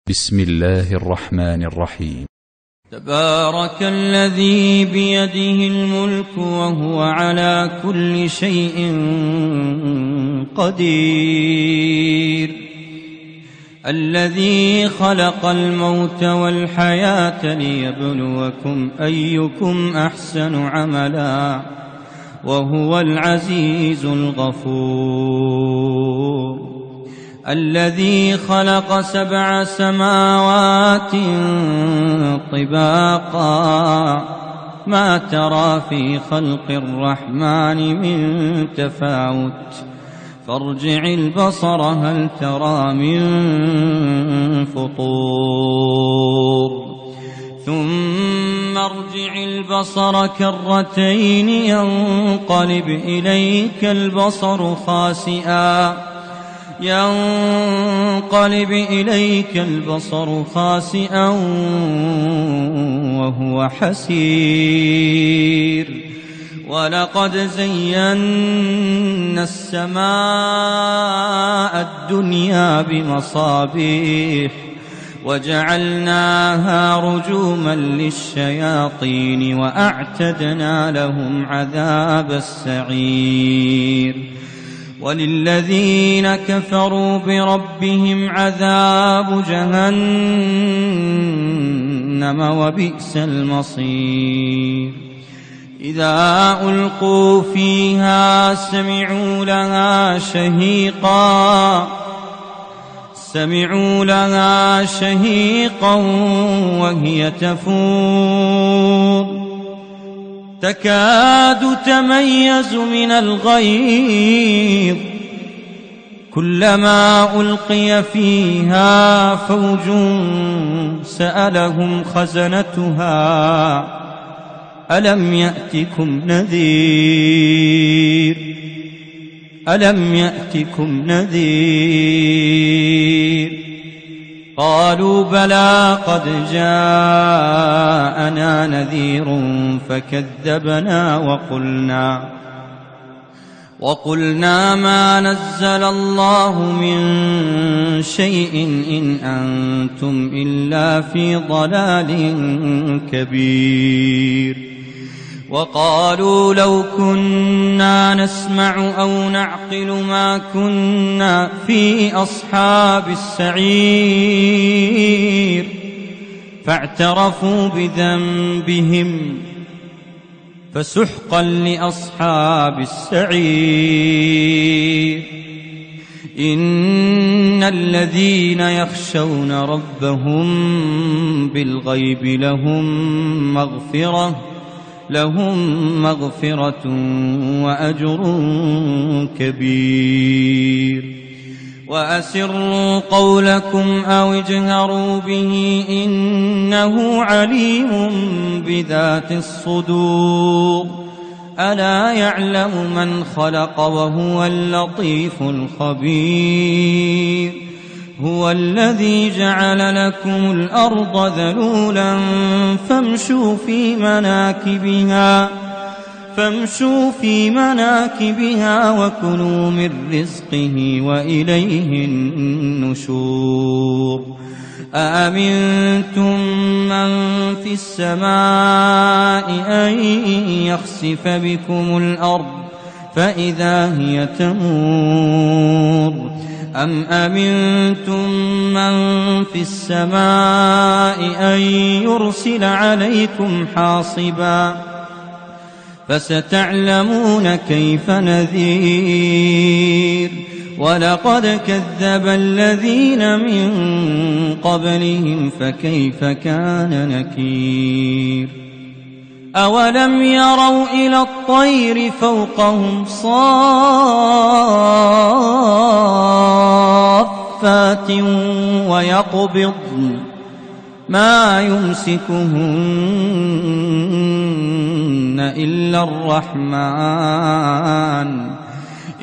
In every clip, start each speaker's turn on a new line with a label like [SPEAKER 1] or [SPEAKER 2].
[SPEAKER 1] بسم الله الرحمن الرحيم.
[SPEAKER 2] تبارك الذي بيده الملك وهو على كل شيء قدير، الذي خلق الموت والحياة ليبلوكم أيكم أحسن عملا وهو العزيز الغفور، الذي خلق 7 سماوات طباقا ما ترى في خلق الرحمن من تفاوت فارجع البصر هل ترى من فطور ثم ارجع البصر كرتين ينقلب إليك البصر خاسئا وهو حسير، ولقد زينا السماء الدنيا بمصابيح وجعلناها رجوما للشياطين وأعتدنا لهم عذاب السعير، وللذين كفروا بربهم عذاب جهنم وبئس المصير. إذا ألقوا فيها سمعوا لها شهيقا وهي تفور تكاد تميز من الغيظ، كلما ألقي فيها فوج سألهم خزنتها ألم يأتكم نذير قالوا بلى قد جاءنا نذير فكذبنا وقلنا ما نزل الله من شيء إن أنتم إلا في ضلال كبير. وقالوا لو كنا نسمع أو نعقل ما كنا في أصحاب السعير فاعترفوا بذنبهم فسحقا لأصحاب السعير. إن الذين يخشون ربهم بالغيب لهم مغفرة وأجر كبير. وأسروا قولكم أو اجهروا به إنه عليم بذات الصدور، ألا يعلم من خلق وهو اللطيف الخبير. هو الذي جعل لكم الأرض ذلولا فامشوا في مناكبها وكلوا من رزقه وإليه النشور. أأمنتم من في السماء أن يخسف بكم الأرض فإذا هي تمور، أم أمنتم من في السماء أن يرسل عليكم حاصبا فستعلمون كيف نذير. ولقد كذب الذين من قبلهم فكيف كان نكير. أولم يروا إلى الطير فوقهم صافات ويقبضن ما يمسكهن إلا الرحمن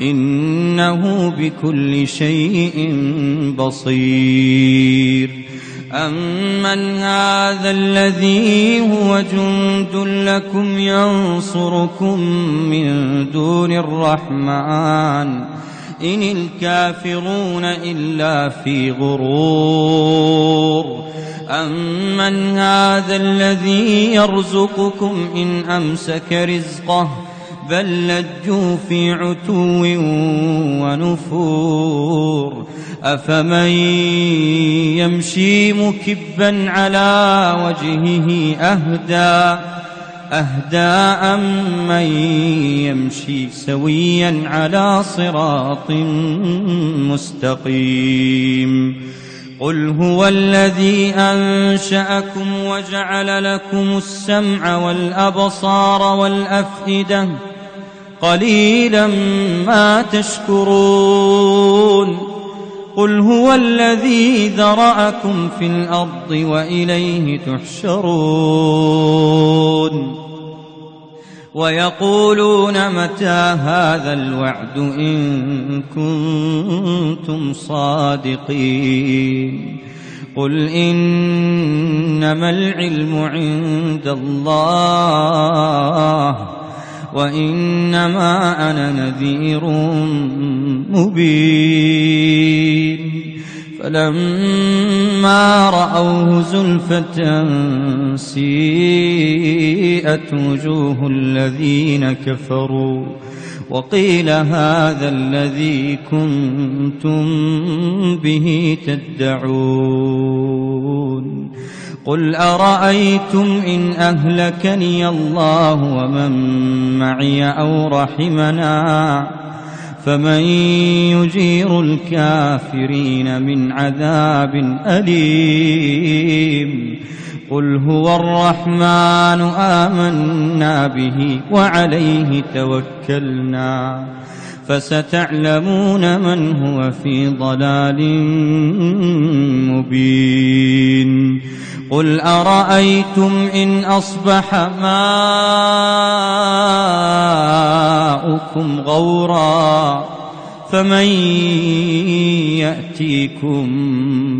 [SPEAKER 2] إنه بكل شيء بصير. أمن هذا الذي هو جند لكم ينصركم من دون الرحمن إن الكافرون إلا في غرور. أمن هذا الذي يرزقكم إن أمسك رزقه بل لجوا في عتو ونفور أفمن يمشي مكبا على وجهه أهدى أمن يمشي سويا على صراط مستقيم قل هو الذي أنشأكم وجعل لكم السمع والأبصار والأفئدة قليلا ما تشكرون قل هو الذي ذرأكم في الأرض وإليه تحشرون ويقولون متى هذا الوعد إن كنتم صادقين قل إنما العلم عند الله وإنما أنا نذير مبين فلما رأوه زلفة سيئت وجوه الذين كفروا وقيل هذا الذي كنتم به تدعون قل أرأيتم إن أهلكني الله ومن معي أو رحمنا فمن يجير الكافرين من عذاب أليم قل هو الرحمن آمنا به وعليه توكلنا فستعلمون من هو في ضلال مبين قل أرأيتم إن أصبح ماؤكم غورا فمن يأتيكم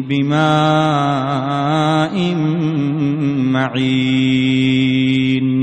[SPEAKER 2] بماء معين